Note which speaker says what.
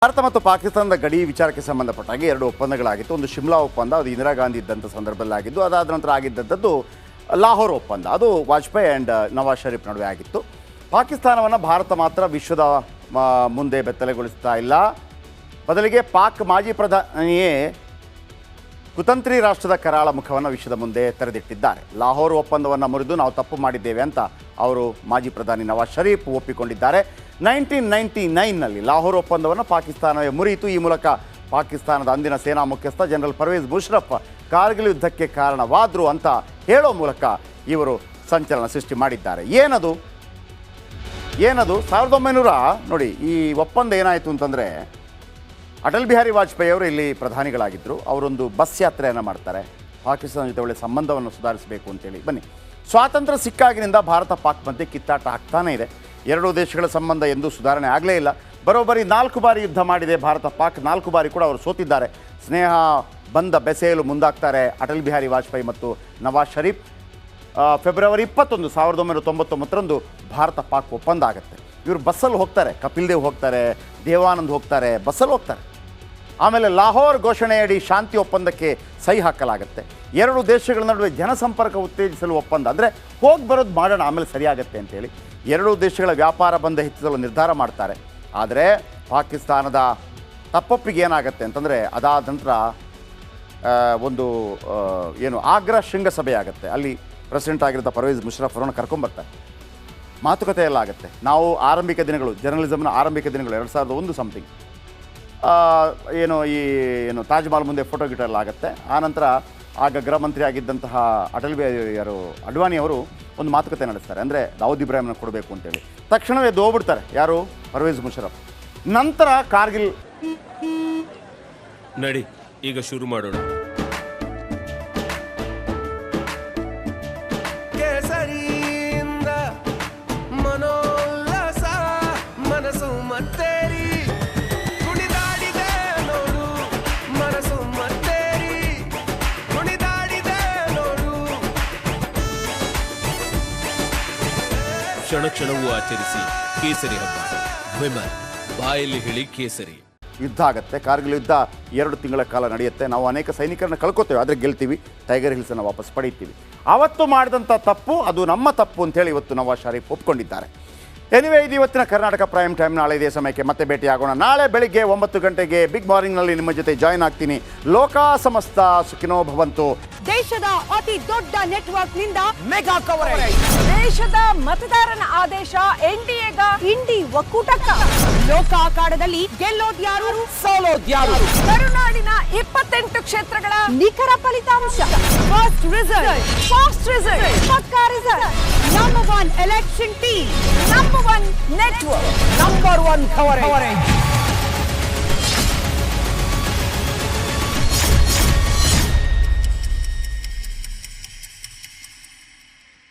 Speaker 1: ಭಾರತ ಮತ್ತು ಪಾಕಿಸ್ತಾನದ ಗಡಿ ವಿಚಾರಕ್ಕೆ ಸಂಬಂಧಪಟ್ಟಾಗಿ ಎರಡು ಒಪ್ಪಂದಗಳಾಗಿತ್ತು. ಒಂದು ಶಿಮ್ಲಾ ಒಪ್ಪಂದ, ಅದು ಇಂದಿರಾ ಗಾಂಧಿ ಇದ್ದಂಥ ಸಂದರ್ಭದಲ್ಲಿ ಆಗಿದ್ದು. ಅದಾದ ನಂತರ ಆಗಿದ್ದಂಥದ್ದು ಲಾಹೋರ್ ಒಪ್ಪಂದ, ಅದು ವಾಜಪೇಯಿ ಆ್ಯಂಡ್ ನವಾಜ್ ಶರೀಫ್ ನಡುವೆ ಆಗಿತ್ತು. ಪಾಕಿಸ್ತಾನವನ್ನು ಭಾರತ ಮಾತ್ರ ವಿಶ್ವದ ಮುಂದೆ ಬೆತ್ತಲೆಗೊಳಿಸ್ತಾ ಇಲ್ಲ. ಬದಲಿಗೆ ಪಾಕ್ ಮಾಜಿ ಪ್ರಧಾನಿಯೇ ಕುತಂತ್ರಿ ರಾಷ್ಟ್ರದ ಕರಾಳ ಮುಖವನ್ನು ವಿಶ್ವದ ಮುಂದೆ ತೆರೆದಿಟ್ಟಿದ್ದಾರೆ. ಲಾಹೋರ್ ಒಪ್ಪಂದವನ್ನು ಮುರಿದು ನಾವು ತಪ್ಪು ಮಾಡಿದ್ದೇವೆ ಅಂತ ಅವರು ಮಾಜಿ ಪ್ರಧಾನಿ ನವಾಜ್ ಶರೀಫ್ ಒಪ್ಪಿಕೊಂಡಿದ್ದಾರೆ. 1999ನಲ್ಲಿ ಲಾಹೋರ್ ಒಪ್ಪಂದವನ್ನು ಪಾಕಿಸ್ತಾನವೇ ಮುರಿಯಿತು. ಈ ಮೂಲಕ ಪಾಕಿಸ್ತಾನದ ಅಂದಿನ ಸೇನಾ ಮುಖ್ಯಸ್ಥ ಜನರಲ್ ಪರ್ವೇಜ್ ಮುಷರಫ್ ಕಾರ್ಗಿಲ್ ಯುದ್ಧಕ್ಕೆ ಕಾರಣವಾದರು ಅಂತ ಹೇಳೋ ಮೂಲಕ ಇವರು ಸಂಚಲನ ಸೃಷ್ಟಿ ಮಾಡಿದ್ದಾರೆ. ಏನದು 1900 ನೋಡಿ, ಈ ಒಪ್ಪಂದ ಏನಾಯಿತು ಅಂತಂದರೆ, ಅಟಲ್ ಬಿಹಾರಿ ವಾಜಪೇಯಿ ಅವರು ಇಲ್ಲಿ ಪ್ರಧಾನಿಗಳಾಗಿದ್ದರು. ಅವರೊಂದು ಬಸ್ ಯಾತ್ರೆಯನ್ನು ಮಾಡ್ತಾರೆ, ಪಾಕಿಸ್ತಾನ ಜೊತೆ ಒಳ್ಳೆ ಸಂಬಂಧವನ್ನು ಸುಧಾರಿಸಬೇಕು ಅಂತೇಳಿ. ಬನ್ನಿ, ಸ್ವಾತಂತ್ರ್ಯ ಸಿಕ್ಕಾಗಿನಿಂದ ಭಾರತ ಪಾಕ್ ಮಧ್ಯೆ ಕಿತ್ತಾಟ ಆಗ್ತಾನೇ ಇದೆ. ಎರಡೂ ದೇಶಗಳ ಸಂಬಂಧ ಎಂದೂ ಸುಧಾರಣೆ ಆಗಲೇ ಇಲ್ಲ. ಬರೋಬ್ಬರಿ 4 ಬಾರಿ ಯುದ್ಧ ಮಾಡಿದೆ ಭಾರತ ಪಾಕ್. 4 ಬಾರಿ ಕೂಡ ಅವರು ಸೋತಿದ್ದಾರೆ. ಸ್ನೇಹ ಬಂದ ಬೆಸೆಯಲು ಮುಂದಾಗ್ತಾರೆ ಅಟಲ್ ಬಿಹಾರಿ ವಾಜಪೇಯಿ ಮತ್ತು ನವಾಜ್ ಶರೀಫ್. ಫೆಬ್ರವರಿ 21, 1999ರಂದು ಭಾರತ ಪಾಕ್ ಒಪ್ಪಂದ ಆಗುತ್ತೆ. ಇವರು ಬಸ್ಸಲ್ಲಿ ಹೋಗ್ತಾರೆ, ಕಪಿಲ್ ದೇವ್ ಹೋಗ್ತಾರೆ, ದೇವಾನಂದ್ ಹೋಗ್ತಾರೆ, ಬಸ್ಸಲ್ಲಿ ಹೋಗ್ತಾರೆ. ಆಮೇಲೆ ಲಾಹೋರ್ ಘೋಷಣೆಯಡಿ ಶಾಂತಿ ಒಪ್ಪಂದಕ್ಕೆ ಸಹಿ ಹಾಕಲಾಗುತ್ತೆ. ಎರಡು ದೇಶಗಳ ನಡುವೆ ಜನಸಂಪರ್ಕ ಉತ್ತೇಜಿಸಲು ಒಪ್ಪಂದ, ಅಂದರೆ ಹೋಗಿ ಬರೋದು ಮಾಡೋಣ ಆಮೇಲೆ ಸರಿಯಾಗತ್ತೆ ಅಂತೇಳಿ ಎರಡೂ ದೇಶಗಳ ವ್ಯಾಪಾರ ಬಂಧ ಹೆಚ್ಚಿಸಲು ನಿರ್ಧಾರ ಮಾಡ್ತಾರೆ. ಆದರೆ ಪಾಕಿಸ್ತಾನದ ತಪ್ಪೊಪ್ಪಿಗೆ ಏನಾಗುತ್ತೆ ಅಂತಂದರೆ, ಅದಾದ ನಂತರ ಒಂದು ಆಗ್ರಾ ಶೃಂಗಸಭೆ ಆಗುತ್ತೆ. ಅಲ್ಲಿ ಪ್ರೆಸಿಡೆಂಟ್ ಆಗಿರೋ ಪರ್ವೇಜ್ ಮುಷರಫ್ ಅವರನ್ನು ಕರ್ಕೊಂಬರ್ತಾರೆ. ಮಾತುಕತೆ ಎಲ್ಲ ಆಗುತ್ತೆ. ನಾವು ಆರಂಭಿಕ ದಿನಗಳು, ಜರ್ನಲಿಸಮ್ನ ಆರಂಭಿಕ ದಿನಗಳು 2001 ಸಮಥಿಂಗ್, ತಾಜ್ ಮಹಲ್ ಮುಂದೆ ಫೋಟೋ ಗಿಟೋ ಎಲ್ಲ ಆಗುತ್ತೆ. ಆನಂತರ ಆಗ ಗೃಹ ಮಂತ್ರಿ ಆಗಿದ್ದಂತಹ ಅಟಲ್ ಬಿಹಾರಿ ಅಡ್ವಾಣಿ ಅವರು ಒಂದು ಮಾತುಕತೆ ನಡೆಸ್ತಾರೆ. ಅಂದರೆ ದಾವೂದ್ ಇಬ್ರಾಹಿಂನ ಕೊಡಬೇಕು ಅಂತೇಳಿ. ತಕ್ಷಣವೇ ಹೋಗ್ಬಿಡ್ತಾರೆ ಯಾರು, ಪರ್ವೇಜ್ ಮುಷರಫ್. ನಂತರ ಕಾರ್ಗಿಲ್
Speaker 2: ನಡಿ, ಈಗ ಶುರು ಮಾಡೋಣ. ಕ್ಷಣ ಕ್ಷಣವೂ ಆಚರಿಸಿ ಕೇಸರಿ ಹಬ್ಬ. ವಿಮಲ್ ಬಾಯಲ್ಲಿ ಹೇಳಿ ಕೇಸರಿ.
Speaker 1: ಯುದ್ಧ ಆಗುತ್ತೆ. ಕಾರ್ಗಿಲ್ ಯುದ್ಧ 2 ತಿಂಗಳ ಕಾಲ ನಡೆಯುತ್ತೆ. ನಾವು ಅನೇಕ ಸೈನಿಕರನ್ನ ಕಳ್ಕೊತೇವೆ, ಆದರೆ ಗೆಲ್ತೀವಿ. ಟೈಗರ್ ಹಿಲ್ಸನ್ನು ವಾಪಸ್ ಪಡೀತೀವಿ. ಅವತ್ತು ಮಾಡಿದಂಥ ತಪ್ಪು ಅದು ನಮ್ಮ ತಪ್ಪು ಅಂತೇಳಿ ಇವತ್ತು ನವಾಜ್ ಶರೀಫ್ ಒಪ್ಕೊಂಡಿದ್ದಾರೆ. ಎನಿವೇ, ಇದು ಇವತ್ತಿನ ಕರ್ನಾಟಕ ಪ್ರೈಮ್ ಟೈಮ್. ನಾಳೆ ಇದೇ ಸಮಯಕ್ಕೆ ಮತ್ತೆ ಭೇಟಿಯಾಗೋಣ. ನಾಳೆ ಬೆಳಿಗ್ಗೆ 9 ಗಂಟೆಗೆ ಬಿಗ್ ಮಾರ್ನಿಂಗ್ನಲ್ಲಿ ನಿಮ್ಮ ಜೊತೆ ಜಾಯ್ನ್ ಆಗ್ತೀನಿ. ಲೋಕ ಸಮಸ್ತ ಸುಖಿನೋ ಭವಂತು.
Speaker 3: ದೇಶದ ಅತಿ ದೊಡ್ಡ ನೆಟ್ವರ್ಕ್ ನಿಂದ
Speaker 4: ಮೆಗಾ ಕವರೇಜ್.
Speaker 3: ದೇಶದ ಮತದಾರನ ಆದೇಶ ಎನ್ಡಿಎಗ ಇಂಡಿ ಒಕ್ಕೂಟಕ್ಕ. ಲೋಕ ಅಖಾಡದಲ್ಲಿ ಗೆಲ್ಲೋದ್ಯಾರು,
Speaker 4: ಸೋಲೋದ್ಯಾರು.
Speaker 3: ಕರುನಾಡಿನ 28 ಕ್ಷೇತ್ರಗಳ ನಿಖರ ಫಲಿತಾಂಶ. ಫಾಸ್ಟ್ ರಿಸಲ್ಟ್, ಪಕ್ಕಾ result. Number 1 election team, number 1 network,
Speaker 4: number 1 coverage.